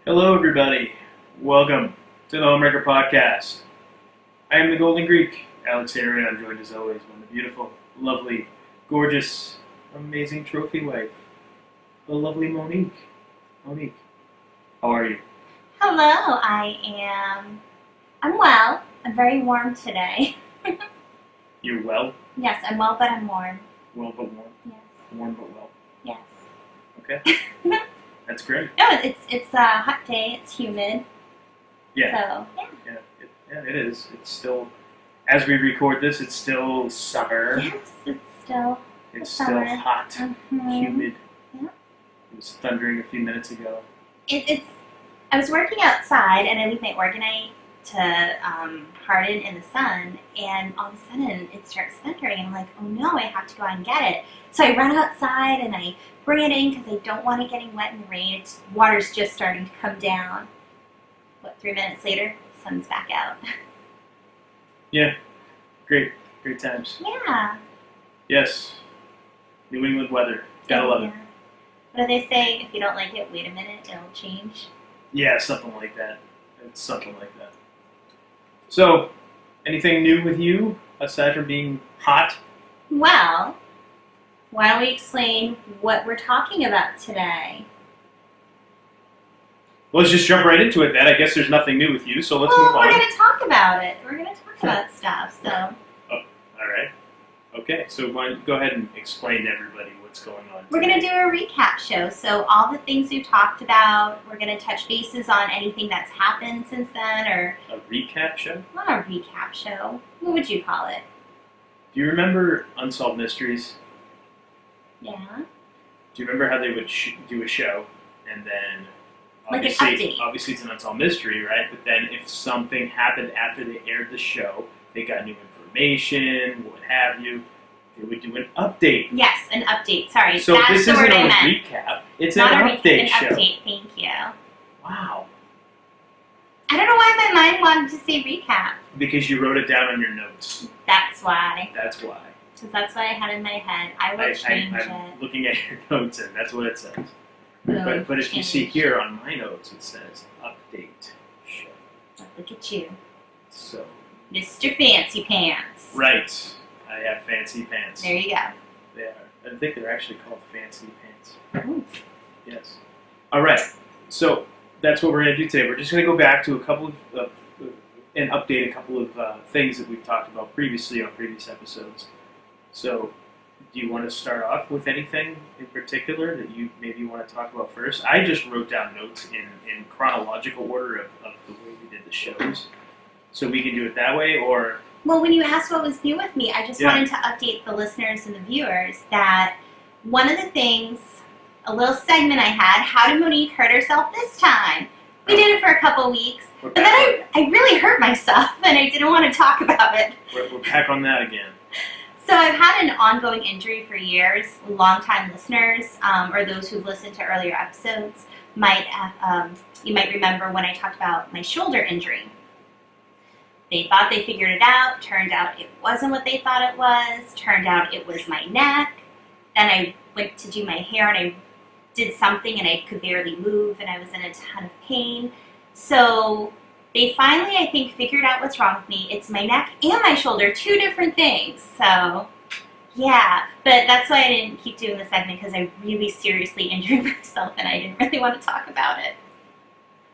Hello, everybody. Welcome to the Homewrecker Podcast. I am the Golden Greek, Alex here, and I'm joined as always by the beautiful, lovely, gorgeous, amazing trophy wife, the lovely Monique. Monique, how are you? Hello, I'm well. I'm very warm today. You're well? Yes, I'm well, but I'm warm. Well but warm? Yes. Warm but well? Yes. Okay. That's great. No, it's a hot day. It's humid. Yeah. So, Yeah, it is. It's still, as we record this, it's still summer. yes, it's still It's summer. still hot, humid. Yeah. It was thundering a few minutes ago. I was working outside, and I leave my organite to harden in the sun, and all of a sudden it starts thundering, and I'm like, oh no, I have to go out and get it. So I run outside, and I bring it in because I don't want it getting wet in the rain. Water's just starting to come down. 3 minutes later, sun's back out. Yeah, great times. Yeah. Yes, New England weather, gotta love it. What do they say? If you don't like it, wait a minute, it'll change. Yeah, something like that. It's something like that. So, anything new with you aside from being hot? Well, why don't we explain what we're talking about today? Let's just jump right into it then. I guess there's nothing new with you, so let's move on. We're going to talk about it. We're going to talk about stuff, so. Oh, all right. Okay, so why don't you go ahead and explain to everybody what's going on. We're going to do a recap show. So all the things we've talked about, we're going to touch bases on anything that's happened since then, or A recap show? not a recap show. What would you call it? Do you remember Unsolved Mysteries? Yeah. Do you remember how they would do a show, and then Like an obviously, update. obviously it's an unsolved mystery, right? But then if something happened after they aired the show, they got new information, what have you, they would do an update. Yes, an update. Sorry, So that's this the isn't word I a meant. recap, it's Not an a update recap, show. an update. Thank you. Wow. I don't know why my mind wanted to say recap. Because you wrote it down on your notes. That's why. That's why. Because that's what I had in my head. I will change I'm it. looking at your notes, and that's what it says. Will But if you see change. here on my notes, it says update show. Look at you. So, Mr. Fancy Pants. right. I have fancy pants. There you go. They are. I think they're actually called fancy pants. Ooh. Yes. All right. So that's what we're going to do today. We're just going to go back to a couple of and update a couple of things that we've talked about previously on previous episodes. So, do you want to start off with anything in particular that you maybe want to talk about first? I just wrote down notes in chronological order of the way we did the shows. So we can do it that way, or... Well, when you asked what was new with me, I just Yeah. wanted to update the listeners and the viewers that one of the things, a little segment I had, how did Monique hurt herself this time? We did it for a couple weeks, We're but then I really hurt myself and I didn't want to talk about it. we're back on that again. So I've had an ongoing injury for years. Longtime listeners, or those who've listened to earlier episodes, you might remember when I talked about my shoulder injury. They thought they figured it out. Turned out it wasn't what they thought it was. Turned out it was my neck. Then I went to do my hair and I did something and I could barely move and I was in a ton of pain. So they finally, I think, figured out what's wrong with me. It's my neck and my shoulder, two different things. So, yeah. But that's why I didn't keep doing the segment, because I really seriously injured myself and I didn't really want to talk about it.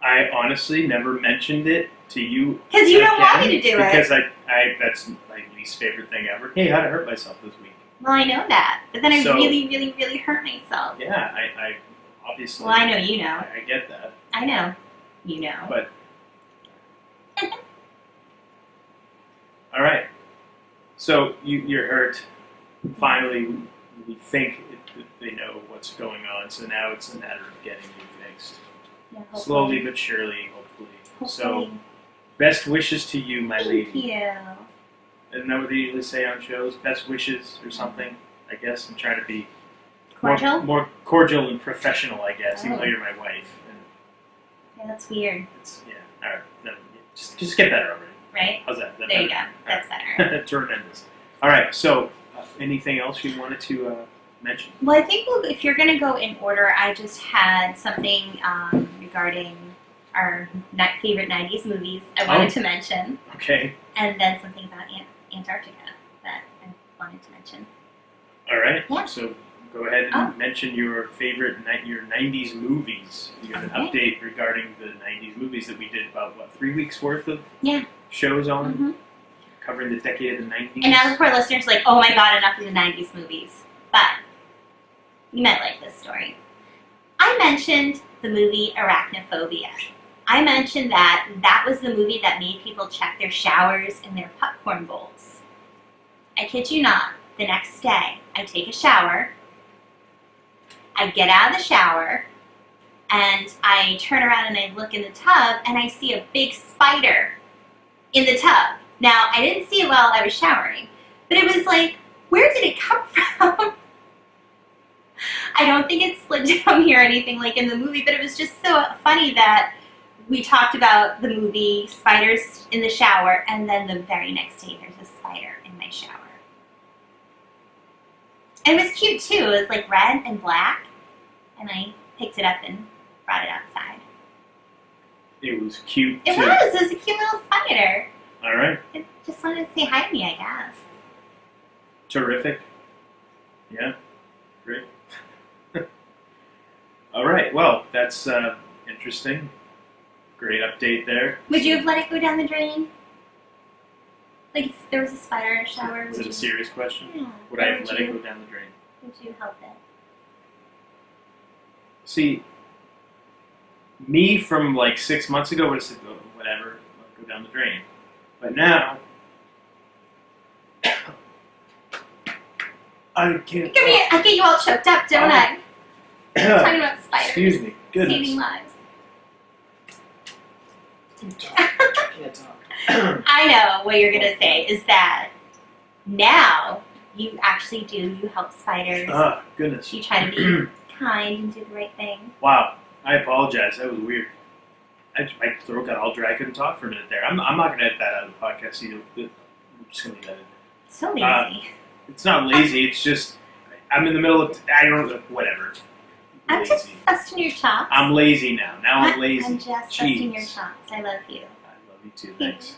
I honestly never mentioned it to you. Because you don't again, want me to do because it. I that's my least favorite thing ever. Hey, how'd I hurt myself this week? Well, I know that. But then I So- really, really, really hurt myself. Yeah, I obviously... Well, I know you know. I get that. I know. You know. But... All right. So you're hurt. Finally, we think they know what's going on. So now it's a matter of getting you fixed. Yeah, hopefully. Slowly but surely, hopefully. So, Hopefully. best wishes to you, my lady. Thank you. Isn't that what they usually say on shows? Best wishes or something? I guess I'm trying to be Cordial? more cordial and professional, I guess, even Oh. though you're my wife. And Yeah, that's weird, it's, yeah, all right. No, just get better over it. right? How's that? There you go. That's better. Tremendous. All right, so anything else you wanted to mention? Well, I think if you're going to go in order, I just had something regarding our favorite 90s movies I wanted to mention. Okay. And then something about Antarctica that I wanted to mention. All right. Yeah. So go ahead and mention your favorite your 90s movies. You have an update regarding the 90s movies that we did about, 3 weeks worth of shows on, covering the decade of the 90s. And now the poor listeners are like, oh my god, enough of the 90s movies. But you might like this story. I mentioned the movie Arachnophobia. I mentioned that was the movie that made people check their showers and their popcorn bowls. I kid you not, the next day, I take a shower, I get out of the shower, and I turn around and I look in the tub, and I see a big spider in the tub. Now, I didn't see it while I was showering, but it was like, where did it come from? I don't think it slid down here or anything like in the movie, but it was just so funny that we talked about the movie Spiders in the Shower, and then the very next day there's a spider in my shower. And it was cute too. It was like red and black, and I picked it up and brought it outside. It was cute too. It was a cute little spider. All right. It just wanted to say hi to me, I guess. Terrific. Yeah, great. All right, well, that's interesting. Great update there. Would you have let it go down the drain? Like if there was a spider in a shower? Is it a serious question? Yeah. Would I have let it go down the drain? Would you help it? See, me from like 6 months ago would have said, whatever, let it go down the drain. But now, I can't. I get you all choked up, don't I? Talking about spiders. Excuse me. Goodness. Saving lives. Can't talk. I know what you're going to say is that now you actually do. You help spiders. Oh, goodness. You try to be kind and do the right thing. Wow. I apologize. That was weird. My throat got all dry. I couldn't talk for a minute there. I'm not going to edit that out of the podcast either. I'm just going to leave that in. So lazy. It's not lazy. It's just I'm in the middle of. I don't know. Whatever. I'm just busting your chops. I'm lazy now. Now I'm lazy. I'm just busting your chops. I love you. I love you too. Thanks.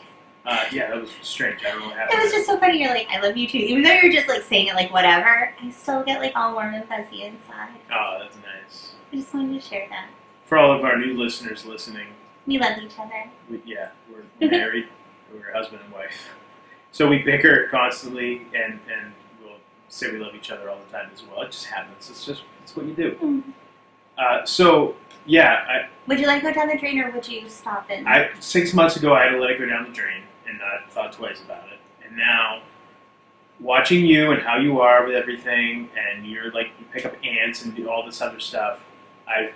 Yeah, that was strange. I don't know what happened. It was just so funny. You're like, I love you too. Even though you're just like saying it like whatever, I still get like all warm and fuzzy inside. Oh, that's nice. I just wanted to share that. For all of our new listeners listening, We love each other. We're married. We're husband and wife. So we bicker constantly, and we'll say we love each other all the time as well. It just happens. It's what you do. Mm-hmm. Would you let it go down the drain, or would you stop it? 6 months ago, I had to let it go down the drain and not thought twice about it. And now, watching you and how you are with everything, and you're like, you pick up ants and do all this other stuff, I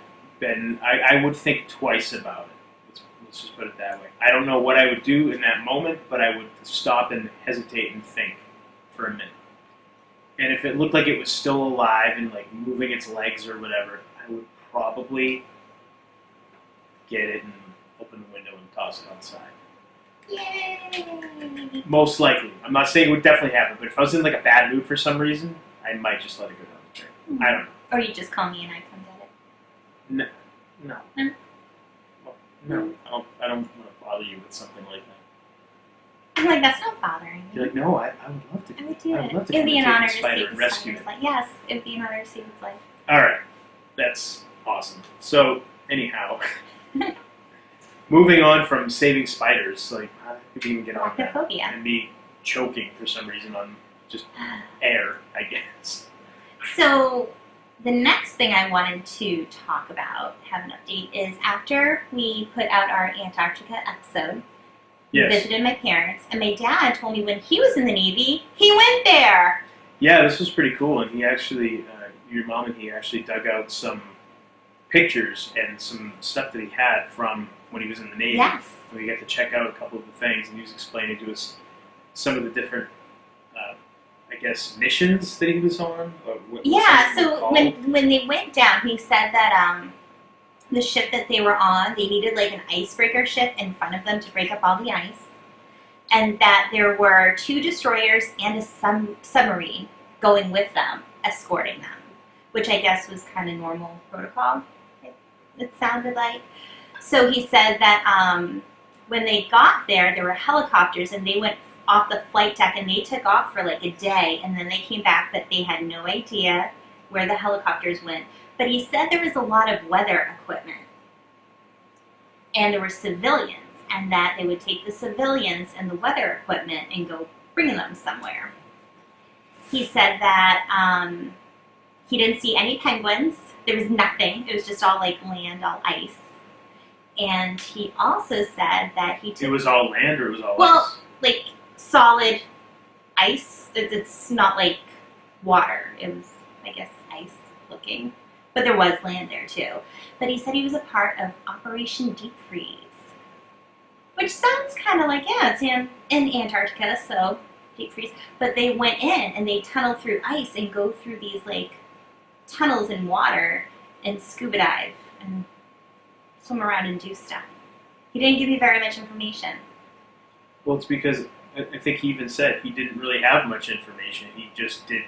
would think twice about it. Let's just put it that way. I don't know what I would do in that moment, but I would stop and hesitate and think for a minute. And if it looked like it was still alive and like moving its legs or whatever, I would probably get it and open the window and toss it outside. Yay! Most likely. I'm not saying it would definitely happen, but if I was in like a bad mood for some reason, I might just let it go down the drain. Mm-hmm. I don't know. Or you just call me and I come get it. No. No? Well, no. I don't want to bother you with something like that. I'm like, that's not bothering me. You're like, no, I would love to. I would do I would love it. to It would be an honor to take the spider save and the rescue spider's it. life. Yes, it would be an honor to save its life. All right, that's awesome. So anyhow, moving on from saving spiders, like how could we even get on that? Arachnophobia. And me choking for some reason on just air, I guess. So the next thing I wanted to talk about, have an update, is after we put out our Antarctica episode, we visited my parents, and my dad told me when he was in the Navy, he went there. Yeah, this was pretty cool, and he actually, your mom and he actually dug out some pictures and some stuff that he had from when he was in the Navy. Yes. So we got to check out a couple of the things, and he was explaining to us some of the different, I guess, missions that he was on. Or what So when they went down, he said that the ship that they were on, they needed like an icebreaker ship in front of them to break up all the ice, and that there were 2 destroyers and a submarine going with them, escorting them, which I guess was kind of normal protocol, it sounded like. So he said that when they got there were helicopters, and they went off the flight deck, and they took off for like a day, and then they came back, but they had no idea where the helicopters went. But he said there was a lot of weather equipment, and there were civilians, and that they would take the civilians and the weather equipment and go bring them somewhere. He said that he didn't see any penguins. There was nothing. It was just all like land, all ice. And he also said that he took... It was all land or it was all well, ice? like solid ice. It's not like water. It was, I guess, ice looking. But there was land there too. But he said he was a part of Operation Deep Freeze. Which sounds kind of like, yeah, it's in Antarctica, so deep freeze. But they went in and they tunneled through ice and go through these like tunnels in water and scuba dive and swim around and do stuff. He didn't give me very much information. Well, it's because I think he even said he didn't really have much information. He just did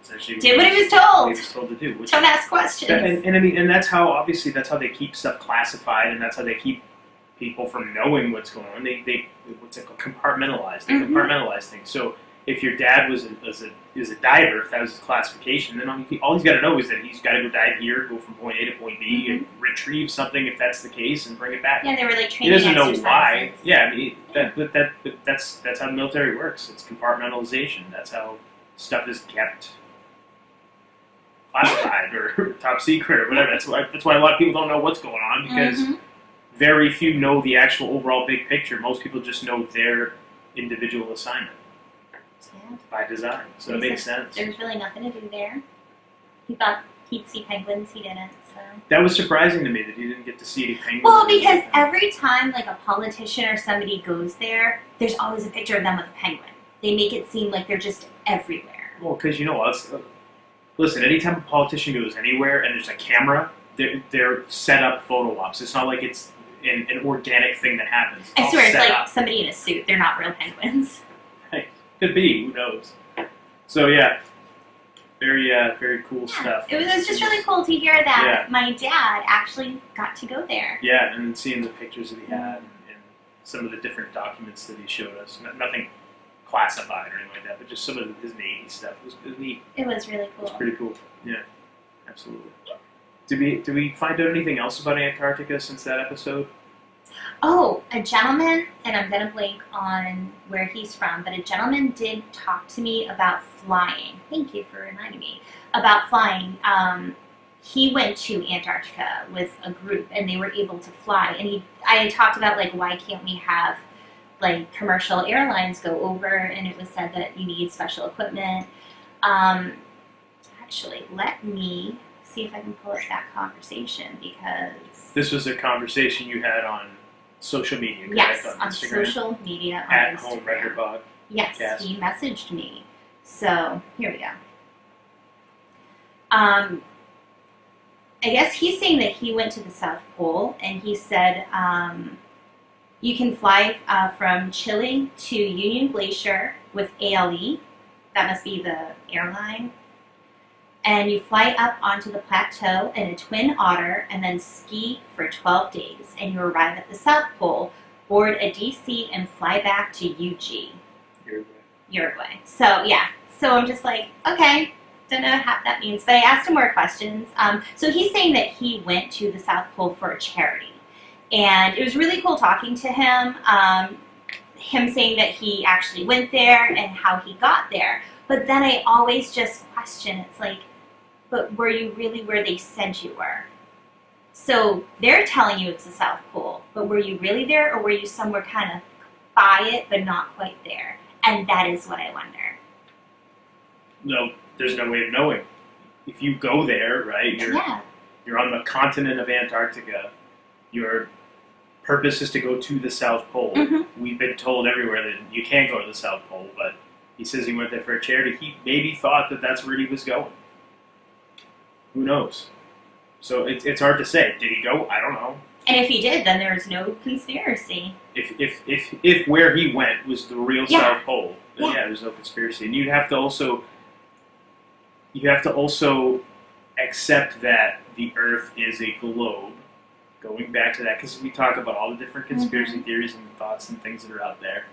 essentially what he was told. He was told to do. Don't ask questions. And I mean, and that's how obviously that's how they keep stuff classified, and that's how they keep people from knowing what's going on. They what's it called? Compartmentalize. They compartmentalize things. So if your dad is a diver, if that was his classification, then all he's got to know is that he's got to go dive here, go from point A to point B, and retrieve something if that's the case, and bring it back. Yeah, they were like He training doesn't know exercises. why. Yeah, I mean, that's how the military works. It's compartmentalization. That's how stuff is kept classified or top secret or whatever. That's why a lot of people don't know what's going on, because very few know the actual overall big picture. Most people just know their individual assignment by design. So it makes sense. There was really nothing to do there. He thought he'd see penguins. He didn't. So that was surprising to me that he didn't get to see any penguins. well, because every time like a politician or somebody goes there, there's always a picture of them with a penguin. They make it seem like they're just everywhere. Well, because listen, anytime a politician goes anywhere and there's a camera, they're set up photo ops. It's not like it's an organic thing that happens. I swear, it's like up. somebody in a suit. They're not real penguins. Right. Could be. Who knows? So yeah, very cool stuff. It was just really cool to hear that my dad actually got to go there. Yeah, and seeing the pictures that he had and some of the different documents that he showed us. Nothing classified or anything like that, but just some of his Navy stuff. It was neat. It was really cool. It was pretty cool. Yeah, absolutely. Did we find out anything else about Antarctica since that episode? Oh, a gentleman, and I'm going to blank on where he's from, but a gentleman did talk to me about flying. Thank you for reminding me about flying. He went to Antarctica with a group, and they were able to fly. And I had talked about, like, why can't we have, like, commercial airlines go over, and it was said that you need special equipment. Actually, let me see if I can pull up that conversation, because this was a conversation you had on social media, correct? Yes, on on Instagram, social media, on at Instagram. Homewrecker Podcast. Yes, he messaged me. So here we go. I guess he's saying that he went to the South Pole, and he said you can fly from Chile to Union Glacier with ALE. That must be the airline. And you fly up onto the plateau in a twin otter and then ski for 12 days. And you arrive at the South Pole, board a DC, and fly back to UG. Uruguay. So, yeah. So I'm just like, okay, don't know what that means. But I asked him more questions. So he's saying that he went to the South Pole for a charity. And it was really cool talking to him. Him saying that he actually went there and how he got there. But then I always just question, it's like, but were you really where they said you were? So they're telling you it's the South Pole, but were you really there, or were you somewhere kind of by it, but not quite there? And that is what I wonder. No, there's no way of knowing. If you go there, right, you're on the continent of Antarctica. Your purpose is to go to the South Pole. We've been told everywhere that you can't go to the South Pole, but he says he went there for a charity. He maybe thought that that's where he was going. Who knows? So it's hard to say. Did he go? I don't know. And if he did, then there's no conspiracy. If where he went was the real South Pole, then there's no conspiracy. And you have to also accept that the Earth is a globe, going back to that, because we talk about all the different conspiracy theories and thoughts and things that are out there.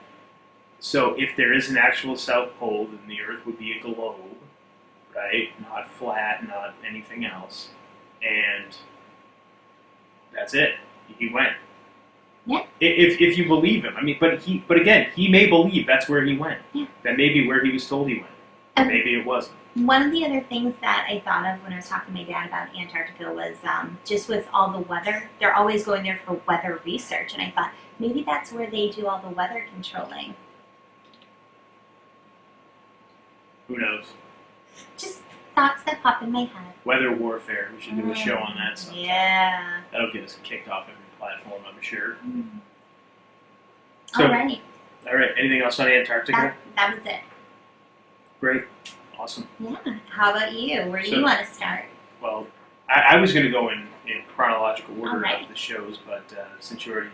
So if there is an actual South Pole, then the Earth would be a globe, right? Not flat, not anything else. And that's it. He went. Yeah. If you believe him, I mean, but again, he may believe that's where he went. Yeah. That may be where he was told he went. Maybe it wasn't. One of the other things that I thought of when I was talking to my dad about Antarctica was just with all the weather, they're always going there for weather research, and I thought maybe that's where they do all the weather controlling. Who knows? Just thoughts that pop in my head. Weather warfare. We should do a show on that sometime. Yeah. That'll get us kicked off every platform, I'm sure. All right. All right. Anything else on Antarctica? That was it. Great. Awesome. Yeah. How about you? Where do you want to start? Well, I was going to go in chronological order All right. of the shows, but since you already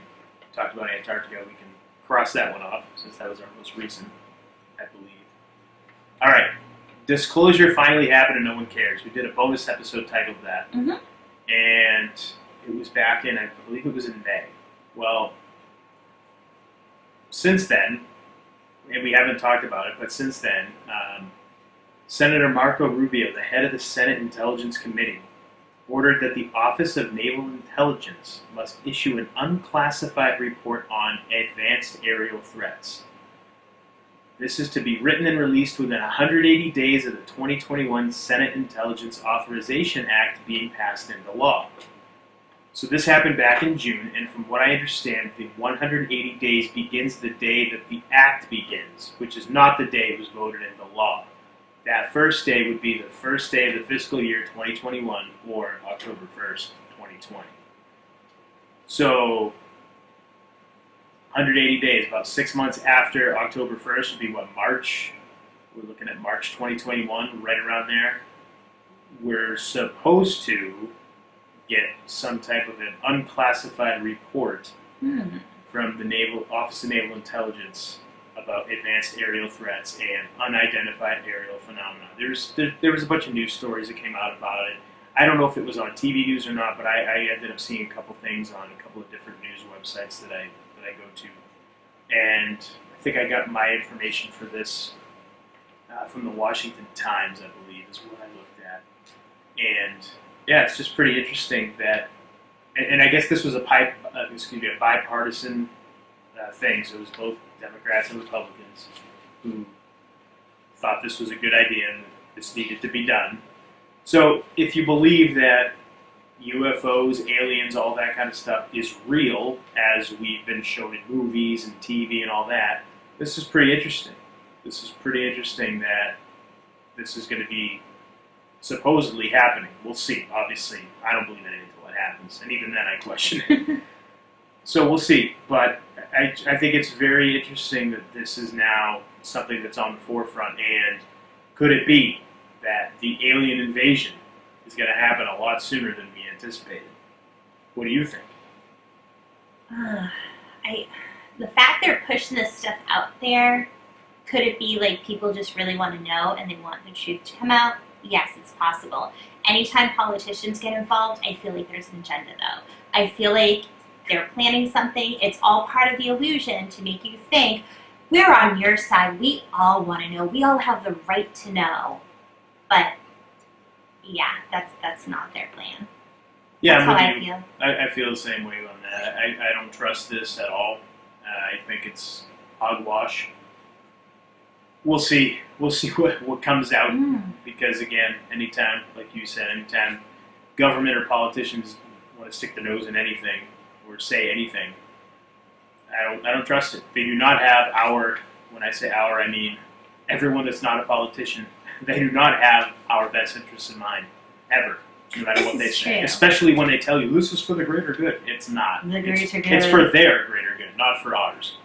talked about Antarctica, we can cross that one off since that was our most recent, I believe. All right. Disclosure finally happened and no one cares. We did a bonus episode titled that. Mm-hmm. And it was back in, I believe it was in May. Well, since then, and we haven't talked about it, but since then, Senator Marco Rubio, the head of the Senate Intelligence Committee, ordered that the Office of Naval Intelligence must issue an unclassified report on advanced aerial threats. This is to be written and released within 180 days of the 2021 Senate Intelligence Authorization Act being passed into law. So this happened back in June, and from what I understand, the 180 days begins the day that the act begins, which is not the day it was voted into law. That first day would be the first day of the fiscal year 2021, or October 1st, 2020. So 180 days, about 6 months after October 1st would be what, March? We're looking at March 2021, right around there. We're supposed to get some type of an unclassified report from the Office of Naval Intelligence about advanced aerial threats and unidentified aerial phenomena. There was a bunch of news stories that came out about it. I don't know if it was on TV news or not, but I ended up seeing a couple things on a couple of different news websites that I go to. And I think I got my information for this from the Washington Times, I believe, is what I looked at. And yeah, it's just pretty interesting that, and I guess this was a bipartisan thing, so it was both Democrats and Republicans who thought this was a good idea and this needed to be done. So if you believe that UFOs, aliens, all that kind of stuff is real, as we've been shown in movies and TV and all that, this is pretty interesting. This is pretty interesting that this is going to be supposedly happening. We'll see. Obviously, I don't believe anything until it happens, and even then I question it. So we'll see. But I think it's very interesting that this is now something that's on the forefront, and could it be that the alien invasion is going to happen a lot sooner than we anticipated? What do you think? The fact they're pushing this stuff out there, could it be like people just really want to know and they want the truth to come out? Yes, it's possible. Anytime politicians get involved, I feel like there's an agenda, though. I feel like they're planning something. It's all part of the illusion to make you think, we're on your side. We all want to know. We all have the right to know. But yeah, that's not their plan. Yeah, that's how I feel. I feel the same way on that. I don't trust this at all. I think it's hogwash. We'll see. We'll see what comes out. Because again, anytime, like you said, anytime government or politicians want to stick their nose in anything or say anything, I don't trust it. They do not have our. When I say our, I mean everyone that's not a politician. They do not have our best interests in mind, ever, no matter what they say. Especially when they tell you, this is for the greater good. It's not. The greater good. It's for their greater good, not for ours.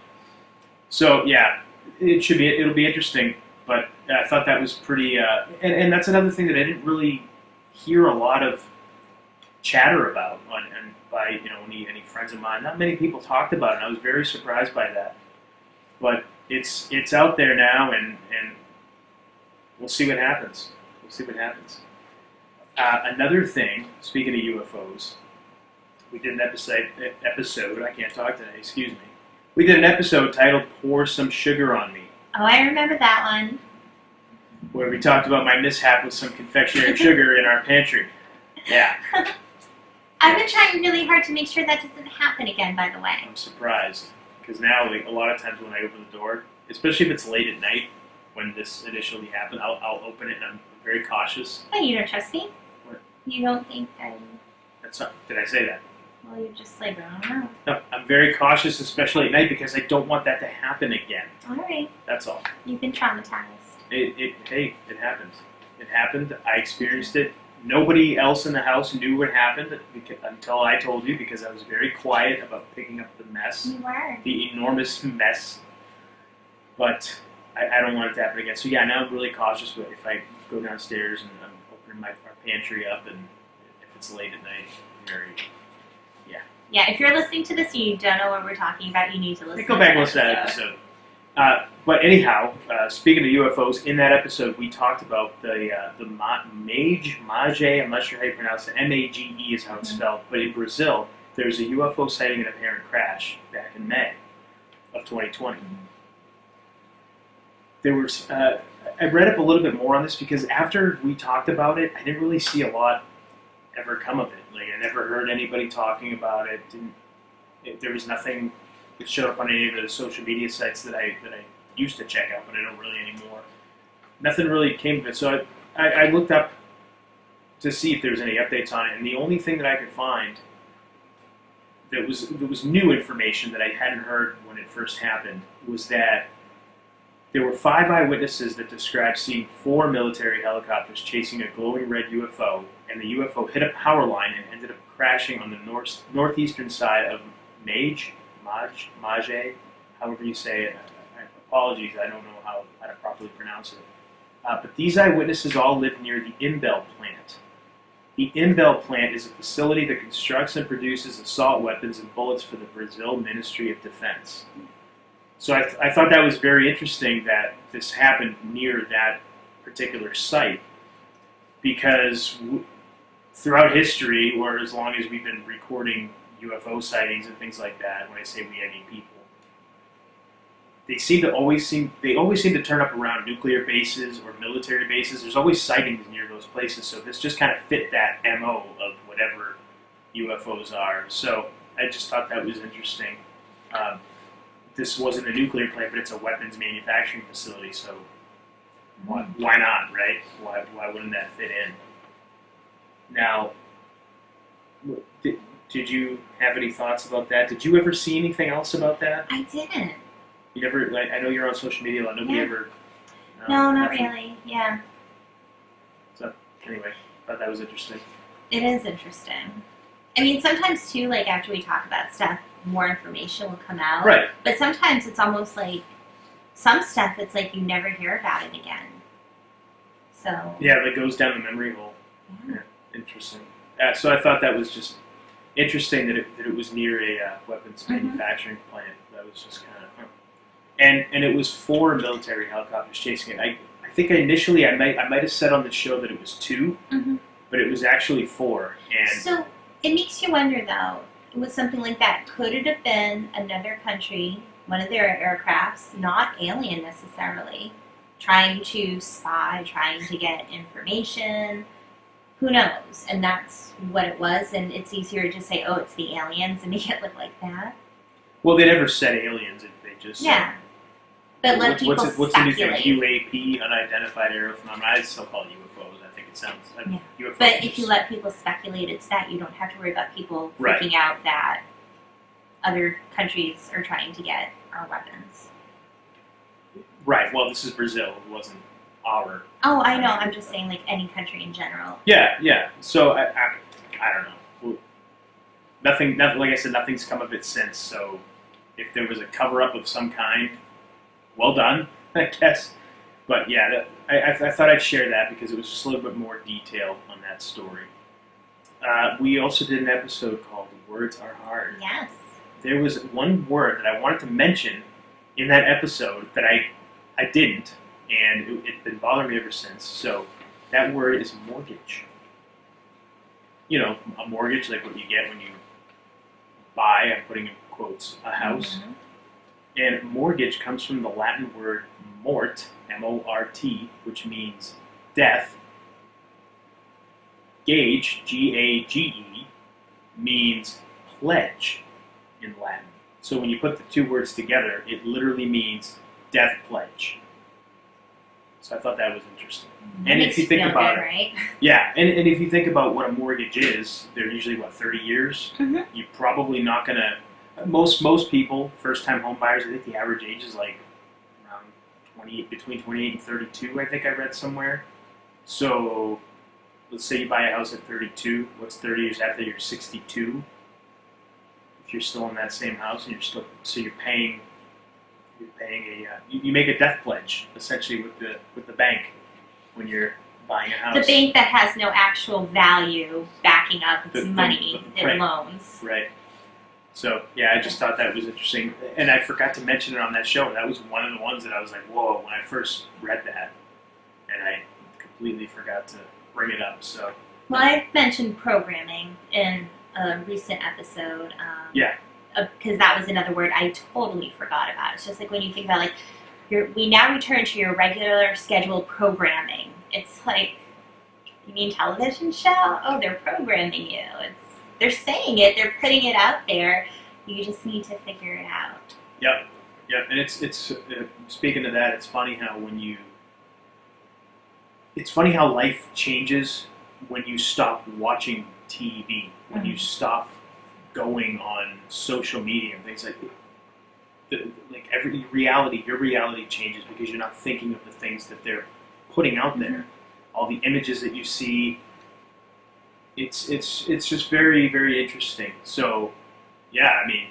So, yeah, it'll be interesting, but I thought that was pretty, and that's another thing that I didn't really hear a lot of chatter about by any friends of mine. Not many people talked about it, and I was very surprised by that. But it's out there now, and we'll see what happens. We'll see what happens. Another thing, speaking of UFOs, we did an episode. I can't talk today. Excuse me. We did an episode titled "Pour Some Sugar on Me," Oh, I remember that one. where we talked about my mishap with some confectionery sugar in our pantry. Yeah, I've been trying really hard to make sure that doesn't happen again, by the way. I'm surprised because now, like, a lot of times when I open the door, especially if it's late at night, when this initially happened, I'll open it and I'm very cautious. But you don't trust me? What? You don't think that... That's not. Did I say that? Well, you're just like, I don't know. No, I'm very cautious, especially at night, because I don't want that to happen again. All right. That's all. You've been traumatized. Hey, it happened. It happened. I experienced it. Nobody else in the house knew what happened until I told you, because I was very quiet about picking up the mess. You were. The enormous mess. But I don't want it to happen again. So yeah, now I'm really cautious if I go downstairs and I'm opening our pantry up, and if it's late at night, Yeah, if you're listening to this and you don't know what we're talking about, you need to listen go back and listen to that episode. But anyhow, speaking of UFOs, in that episode we talked about the Mage, I'm not sure how you pronounce it, M-A-G-E is how it's spelled, but in Brazil, there was a UFO sighting and apparent crash back in May of 2020. There was, I read up a little bit more on this because after we talked about it, I didn't really see a lot ever come of it. Like, I never heard anybody talking about it. There was nothing that showed up on any of the social media sites that I used to check out, but I don't really anymore. Nothing really came of it. So I looked up to see if there was any updates on it, and the only thing that I could find that was new information that I hadn't heard when it first happened was that there were 5 eyewitnesses that described seeing 4 military helicopters chasing a glowing red UFO, and the UFO hit a power line and ended up crashing on the northeastern side of Mage, however you say it. Apologies, I don't know how to properly pronounce it. But these eyewitnesses all live near the Imbel plant. The Imbel plant is a facility that constructs and produces assault weapons and bullets for the Brazil Ministry of Defense. So I thought that was very interesting that this happened near that particular site, because throughout history, or as long as we've been recording UFO sightings and things like that, when I say we, I mean people, they always seem to turn up around nuclear bases or military bases. There's always sightings near those places, so this just kind of fit that MO of whatever UFOs are. So I just thought that was interesting. This wasn't a nuclear plant, but it's a weapons manufacturing facility, so why not, right? Why wouldn't that fit in? Now, did you have any thoughts about that? Did you ever see anything else about that? I didn't. You never, like, I know you're on social media a lot. Nobody ever... No, not really. Yeah. So, anyway, thought that was interesting. It is interesting. I mean, sometimes, too, like, after we talk about stuff, more information will come out. Right. But sometimes it's almost like some stuff, it's like you never hear about it again. So. Yeah, that goes down the memory hole. Yeah. Interesting. So I thought that was just interesting that it was near a weapons manufacturing plant. That was just kind of... And it was 4 military helicopters chasing it. I think initially I might have said on the show that it was 2, but it was actually 4. And so it makes you wonder, though, with something like that, could it have been another country, one of their aircrafts, not alien necessarily, trying to spy, trying to get information? Who knows? And that's what it was, and it's easier to say, oh, it's the aliens, and make it look like that. Well, they never said aliens. They just yeah. But let people speculate. What's the new thing? UAP, unidentified aerial phenomena. I still call it UFOs. I think it sounds... UFOs. But if you let people speculate it's that, you don't have to worry about people freaking out that other countries are trying to get our weapons. Right. Well, this is Brazil. It wasn't our... Oh, I know. I'm just saying, like, any country in general. Yeah. So, I don't know. Nothing, like I said, nothing's come of it since, so if there was a cover-up of some kind, well done, I guess. But yeah, I thought I'd share that because it was just a little bit more detail on that story. We also did an episode called Words Are Hard. Yes. There was one word that I wanted to mention in that episode that I didn't, and it's been bothering me ever since. So that word is mortgage. You know, a mortgage, like what you get when you buy, I'm putting in quotes, a house. Mhm. And mortgage comes from the Latin word mort, M-O-R-T, which means death. Gage, G-A-G-E, means pledge in Latin. So when you put the two words together, it literally means death pledge. So I thought that was interesting. That And makes if you think feel about good, it, right? yeah, and if you think about what a mortgage is, they're usually, 30 years? Mhm. You're probably not going to, most people, first-time home buyers, I think the average age is like around 28, between 28 and 32, I think I read somewhere. So let's say you buy a house at 32, what's 30 years after? You're 62. If you're still in that same house, and you're paying you make a death pledge essentially with the bank when you're buying a house. The bank that has no actual value backing up its The- money, the- it right. loans. Right. So yeah, I just thought that was interesting, and I forgot to mention it on that show. That was one of the ones that I was like, whoa, when I first read that, and I completely forgot to bring it up. So Well, I mentioned programming in a recent episode. Yeah. Because that was another word I totally forgot about. It's just like when you think about like, we now return to your regular scheduled programming. It's like, you mean television show? Oh, they're programming you. They're saying it. They're putting it out there. You just need to figure it out. Yep. And it's speaking of that, it's funny how life changes when you stop watching TV, when you stop going on social media and things your reality changes because you're not thinking of the things that they're putting out there. All the images that you see, it's just very, very interesting. So yeah, I mean,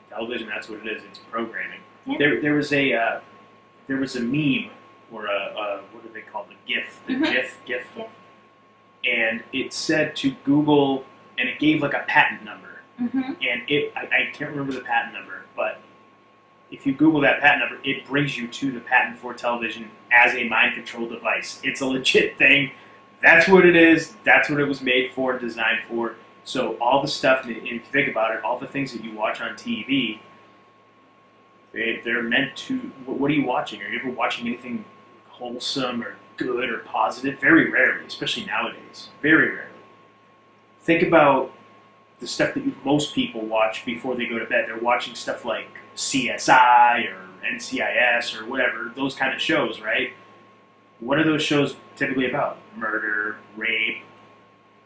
television, that's what it is. It's programming. Yeah. There was a meme or a what do they call the GIF? The GIF. And it said to Google, and it gave like a patent number. Mm-hmm. And I can't remember the patent number, but if you Google that patent number, it brings you to the patent for television as a mind control device. It's a legit thing. That's what it is. That's what it was made for, designed for. So all the stuff, and if you think about it, all the things that you watch on TV, they're meant to. What are you watching? Are you ever watching anything wholesome or good or positive? Very rarely, especially nowadays. Very rarely. Think about the stuff that most people watch before they go to bed. They're watching stuff like CSI or NCIS or whatever, those kind of shows, right? What are those shows typically about? Murder, rape,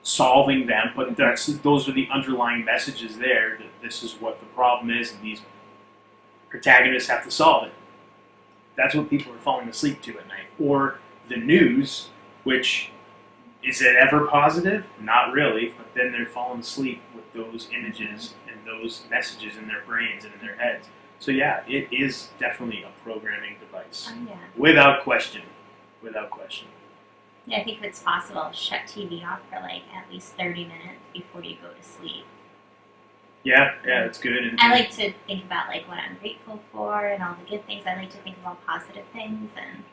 solving them, but those are the underlying messages there, that this is what the problem is and these protagonists have to solve it. That's what people are falling asleep to at night. Or the news, which, is it ever positive? Not really, but then they're falling asleep with those images and those messages in their brains and in their heads. So yeah, it is definitely a programming device. Oh, yeah. Without question. Without question. Yeah, I think if it's possible, shut TV off for like at least 30 minutes before you go to sleep. Yeah, it's good. And I like to think about like what I'm grateful for and all the good things. I like to think of all positive things and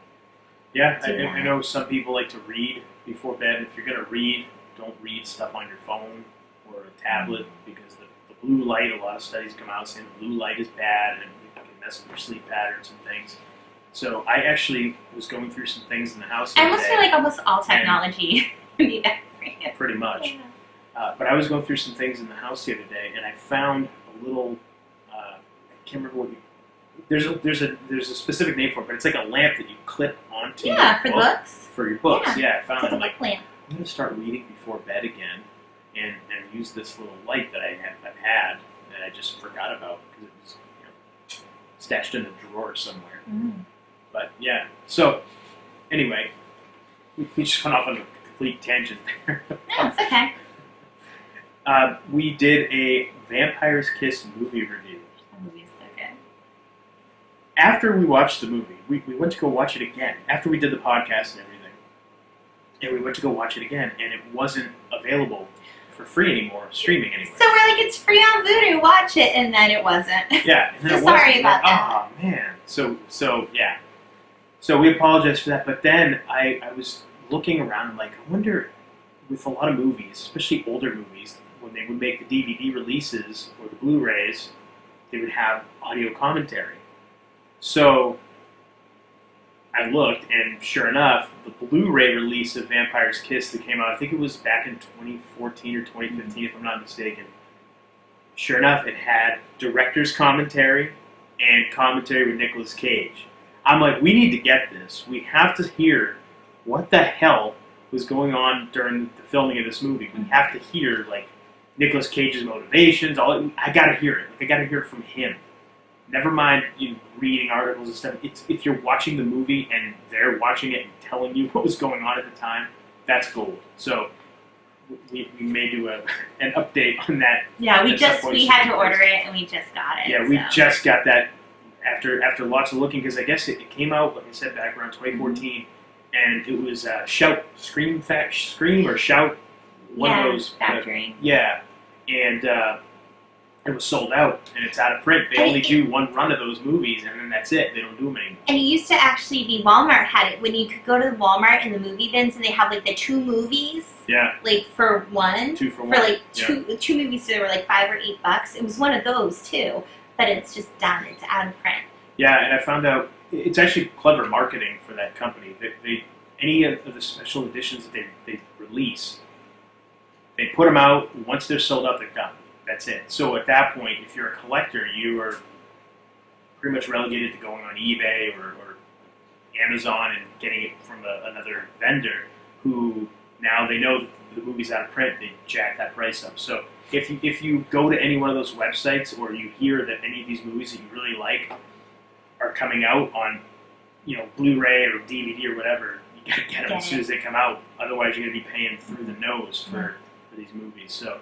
yeah, do that. I know some people like to read before bed. If you're going to read, don't read stuff on your phone or a tablet because the blue light, a lot of studies come out saying the blue light is bad and it can mess with your sleep patterns and things. So I actually was going through some things in the house the I other almost day. feel like almost all technology can be that for you. Pretty much. Yeah. But I was going through some things in the house the other day, and I found a little. I can't remember what you. There's a specific name for it, but it's like a lamp that you clip onto. Yeah, your for book, books. For your books, Yeah. I found It's it. like a book lamp. I'm going to start reading before bed again, and use this little light that I've had that I just forgot about because it was stashed in a drawer somewhere. Mm. But yeah, so anyway, we just went off on a complete tangent there. No, it's okay. We did a Vampire's Kiss movie review. The movie's so good. After we watched the movie, we went to go watch it again. After we did the podcast and everything, and we went to go watch it again, and it wasn't available for free anymore, streaming anywhere. So we're like, it's free on Vudu, watch it, and then it wasn't. Yeah, and then So it wasn't. sorry about that. Oh man. So yeah. So we apologize for that. But then I was looking around and like, I wonder, with a lot of movies, especially older movies, when they would make the DVD releases or the Blu-rays, they would have audio commentary. So I looked, and sure enough, the Blu-ray release of Vampire's Kiss that came out, I think it was back in 2014 or 2015, if I'm not mistaken. Sure enough, it had director's commentary and commentary with Nicolas Cage. I'm like, we need to get this. We have to hear what the hell was going on during the filming of this movie. We have to hear, like, Nicolas Cage's motivations. I gotta hear it. Like, I gotta hear it from him. Never mind reading articles and stuff. It's if you're watching the movie and they're watching it and telling you what was going on at the time, that's gold. So we may do an update on that. Yeah, we had to order it and we just got it. Yeah, we just got that after lots of looking, because I guess it came out, like I said, back around 2014, and it was Scream or Shout, one of those. Factory. And it was sold out, and it's out of print. They only do one run of those movies, and then that's it. They don't do them anymore. And it used to actually be Walmart had it, when you could go to Walmart in the movie bins, and they have like the 2 movies. Yeah. Like for one. 2 for 1. For like two movies, so they were like $5 or $8. It was one of those too, but it's just done. It's out of print. Yeah, and I found out it's actually clever marketing for that company. They any of the special editions that they release, they put them out. Once they're sold out, they're done. That's it. So at that point, if you're a collector, you are pretty much relegated to going on eBay or Amazon and getting it from another vendor who, now they know that the movie's out of print, they jack that price up. So if you go to any one of those websites, or you hear that any of these movies that you really like are coming out on, Blu-ray or DVD or whatever, you gotta get them as soon as they come out. Otherwise, you're gonna be paying through the nose for these movies. So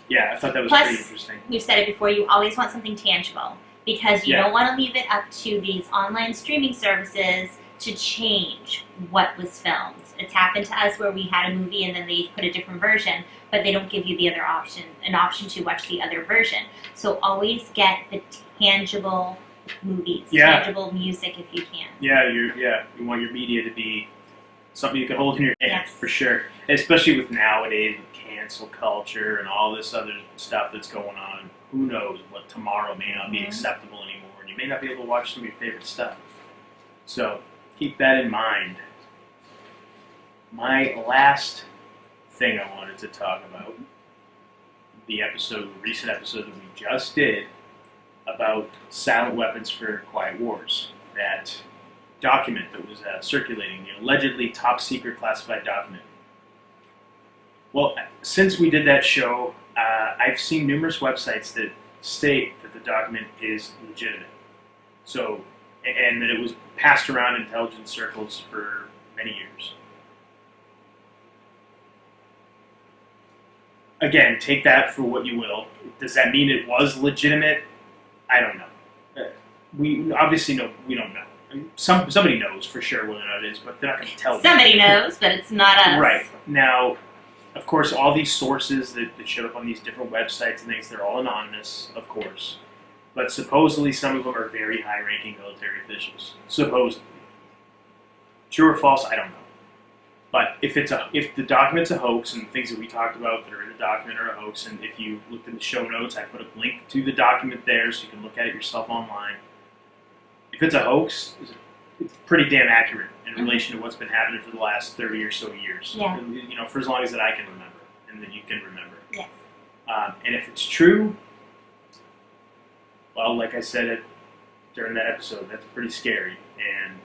yeah, I thought that was pretty interesting. We've said it before, you always want something tangible, because you don't want to leave it up to these online streaming services to change what was filmed. It's happened to us where we had a movie and then they put a different version, but they don't give you the other option, an option to watch the other version. So always get the tangible movies, tangible music if you can. Yeah, you want your media to be something you can hold in your hand, for sure. Especially with nowadays, with cancel culture and all this other stuff that's going on. Who knows what tomorrow may not be acceptable anymore, and you may not be able to watch some of your favorite stuff. So keep that in mind. My last thing I wanted to talk about, the recent episode that we just did about silent weapons for quiet wars. That document that was circulating, the allegedly top secret classified document. Well, since we did that show, I've seen numerous websites that state that the document is legitimate. So, and that it was passed around in intelligence circles for many years. Again, take that for what you will. Does that mean it was legitimate? I don't know. We obviously know. We don't know. I mean, somebody knows for sure whether or not it is, but they're not going to tell you. Somebody knows, but it's not us. Right. Now, of course, all these sources that show up on these different websites and things, they're all anonymous, of course. But supposedly some of them are very high-ranking military officials. Supposedly. True or false, I don't know. But if the document's a hoax, and the things that we talked about that are in the document are a hoax, and if you looked in the show notes, I put a link to the document there so you can look at it yourself online. If it's a hoax, it's pretty damn accurate in relation to what's been happening for the last 30 or so years. Yeah. For as long as that I can remember, and that you can remember. Yes. And if it's true, well, like I said during that episode, that's pretty scary, and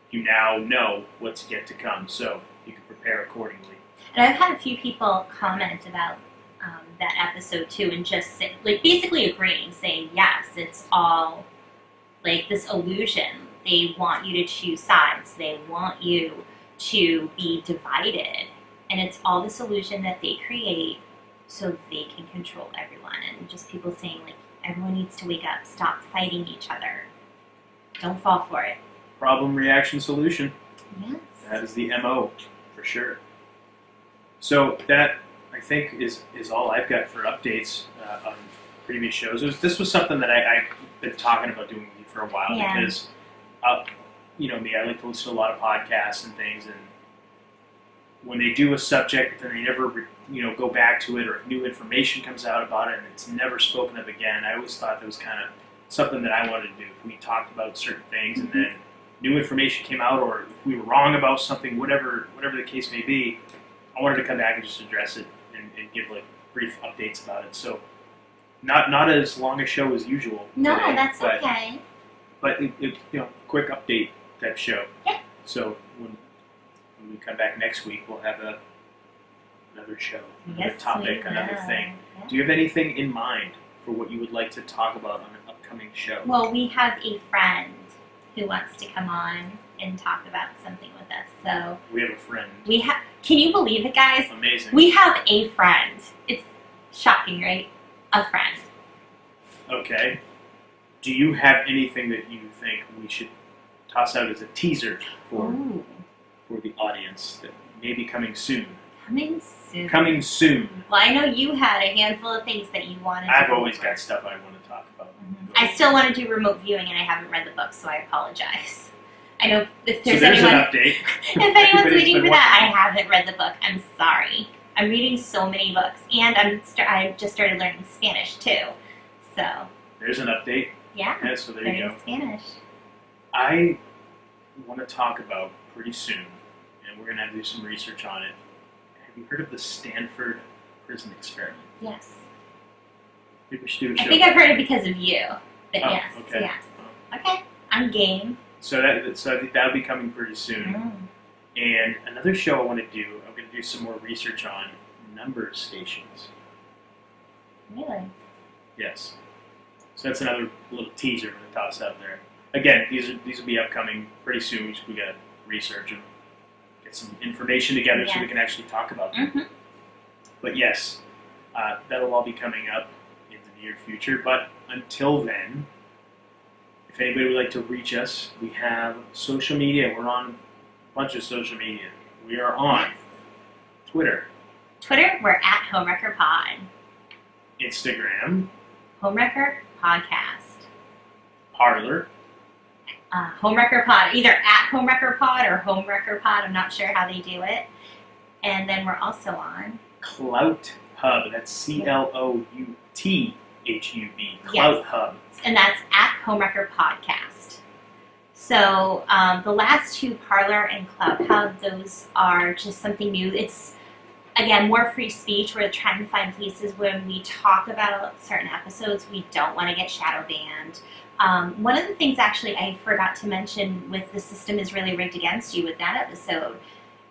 you now know what's yet to come, so you can prepare accordingly. And I've had a few people comment about that episode too, and just say, basically agreeing, saying yes, it's all this illusion. They want you to choose sides. They want you to be divided, and it's all this illusion that they create so they can control everyone. And just people saying everyone needs to wake up, stop fighting each other, don't fall for it. Problem, reaction, solution. Yes. That is the MO, for sure. So that, I think, is all I've got for updates on previous shows. This was something that I've been talking about doing with you for a while, because, me, I like to listen to a lot of podcasts and things, and when they do a subject, then they never go back to it, or if new information comes out about it and it's never spoken of again. I always thought that was kind of something that I wanted to do. If we talked about certain things and then new information came out, or if we were wrong about something, whatever the case may be, I wanted to come back and just address it and give like brief updates about it. So not as long a show as usual. No, today, that's okay. But quick update type show. Yeah. So when we come back next week, we'll have another show, another topic, another thing. Yeah. Do you have anything in mind for what you would like to talk about on an upcoming show? Well, we have a friend who wants to come on and talk about something with us. So We have a friend. Can you believe it, guys? Amazing. We have a friend. It's shocking, right? A friend. Okay. Do you have anything that you think we should toss out as a teaser for the audience that may be coming soon? Coming soon. Coming soon. Well, I know you had a handful of things that you wanted to I've go always over. got stuff I want to talk about. I still want to do remote viewing, and I haven't read the book, so I apologize. I know if So there's there's anyone, an update. if anyone's Everybody's waiting been for that, I watching. haven't read the book. I'm sorry. I'm reading so many books, and I just started learning Spanish too. So There's an update. yeah, Yeah, so there you learning go. Spanish. I want to talk about pretty soon, and we're going to do some research on it. Have you heard of the Stanford prison experiment? Yes, Maybe we should do a I show. think I've heard it because of you. But Oh, yes, okay. yes. Okay, I'm game. So I think that'll be coming pretty soon. And another show I want to do, I'm going to do some more research on number stations. Really? Yes. So that's another little teaser to toss out there. Again, these will be upcoming pretty soon. We got to research them, get some information together so we Yes. can actually talk about them. Mm-hmm. But yes, that'll all be coming up in the near future. But until then, if anybody would like to reach us, we have social media. We're on a bunch of social media. We are on Twitter, Twitter, we're at Homewrecker Pod. Instagram, Homewrecker Podcast. Parlor, Homewrecker Pod, either at Homewrecker Pod or Homewrecker Pod. I'm not sure how they do it. And then we're also on Clout Hub. That's CLOUTHUB. Clout Yes. Hub. and that's at Homewrecker Podcast. So the last two, Parlor and Cloud Hub, those are just something new. It's, again, more free speech. We're trying to find places when we talk about certain episodes, we don't want to get shadow banned. One of the things, actually, I forgot to mention with The System is Really Rigged Against You with that episode,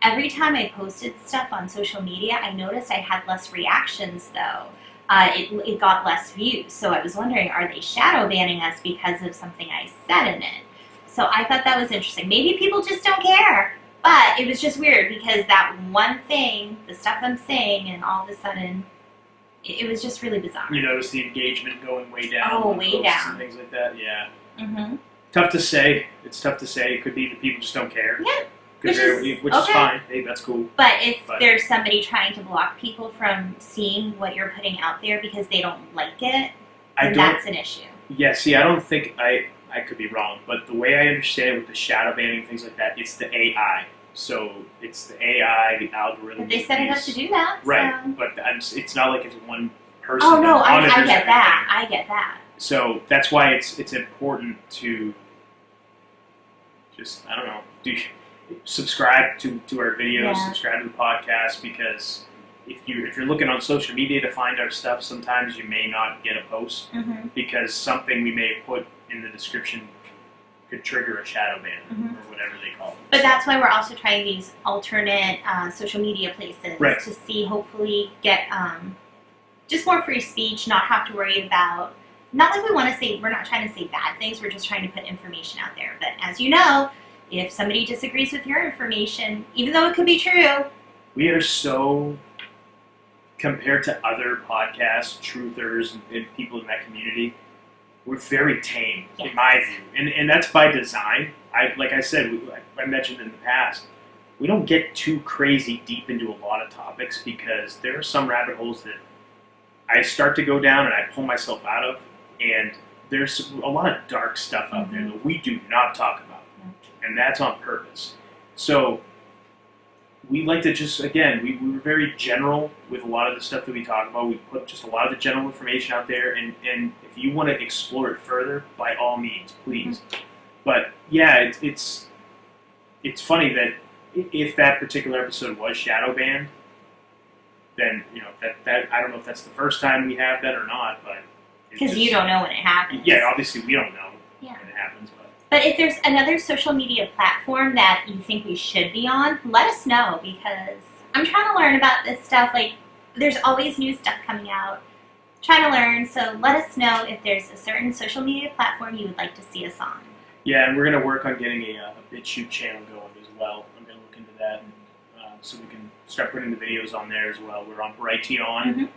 every time I posted stuff on social media, I noticed I had less reactions, though. It got less views. So I was wondering, are they shadow banning us because of something I said in it? So I thought that was interesting. Maybe people just don't care. But it was just weird because that one thing, the stuff I'm saying, and all of a sudden, it was just really bizarre. You notice the engagement going way down. Oh, on way posts down. And things like that, yeah. Mm-hmm. Tough to say. It's tough to say. It could be that people just don't care. Yeah. Which is okay. fine. Hey, that's cool. But if But- there's somebody trying to block people from seeing what you're putting out there because they don't like it, then that's an issue. Yeah, see, I don't think I could be wrong, but the way I understand it with the shadow banning and things like that, it's the AI. So it's the AI, the algorithm. But they set it up to do that. Right, So. but it's not like it's one person. Oh, no, that I monitors get everything. that. I get that. So that's why it's important to just, I don't know, subscribe to our videos, Yeah. subscribe to the podcast, because if you're looking on social media to find our stuff, sometimes you may not get a post Mm-hmm. because something we may have put in the description could trigger a shadow ban or whatever they call it. But that's why we're also trying these alternate social media places Right. to see, hopefully, get just more free speech, not have to worry about, not like we want to say, we're not trying to say bad things, we're just trying to put information out there. But as you know, if somebody disagrees with your information, even though it could be true, We are so, compared to other podcasts, truthers, and people in that community, we're very tame, Yes. in my view. And that's by design. Like I said, I mentioned in the past, we don't get too crazy deep into a lot of topics because there are some rabbit holes that I start to go down and I pull myself out of, and there's a lot of dark stuff out there that we do not talk about, and that's on purpose. So we like to just, again, we were very general with a lot of the stuff that we talk about. We put just a lot of the general information out there, and if you want to explore it further, by all means, please. But yeah, it's funny that if that particular episode was shadow banned, then that I don't know if that's the first time we have that or not, but because you don't know when it happens. Yeah, obviously we don't know when it happens, but if there's another social media platform that you think we should be on, let us know, because I'm trying to learn about this stuff. Like, there's always new stuff coming out. Trying to learn, so let us know if there's a certain social media platform you would like to see us on. Yeah, and we're going to work on getting a BitChute channel going as well. I'm going to look into that, so we can start putting the videos on there as well. We're on Brighteon,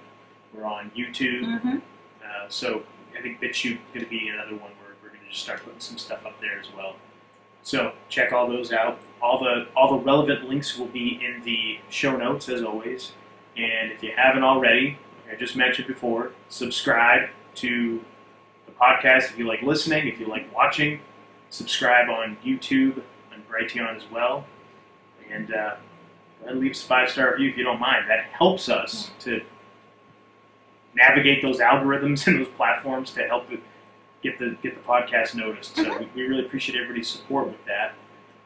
we're on YouTube, so I think BitChute is going to be another one where we're going to just start putting some stuff up there as well. So check all those out. All the relevant links will be in the show notes as always. And if you haven't already, like I just mentioned before, subscribe to the podcast if you like listening, if you like watching. Subscribe on YouTube and Brighteon as well. And leave us a 5-star review if you don't mind. That helps us to navigate those algorithms and those platforms to help get the podcast noticed. So we really appreciate everybody's support with that.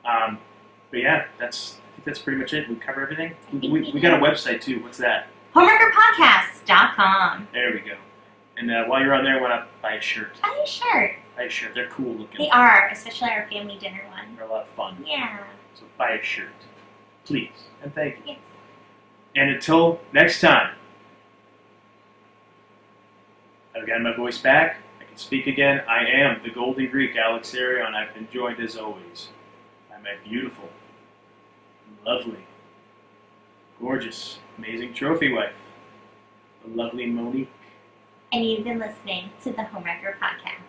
But yeah, I think that's pretty much it. We cover everything. We got a website too. What's that? Homewreckerpodcast.com. There we go. And while you're on there, why not buy a shirt? Buy a shirt. Buy a shirt. They're cool looking. They are, especially our family dinner one. They're a lot of fun. Yeah. So buy a shirt, please, and thank you. Yes. And until next time, I've gotten my voice back. I can speak again. I am the Golden Greek, Alex Arion. I've been joined as always by my beautiful, lovely, gorgeous, amazing trophy wife, the lovely Monique. And you've been listening to the Homewrecker Podcast.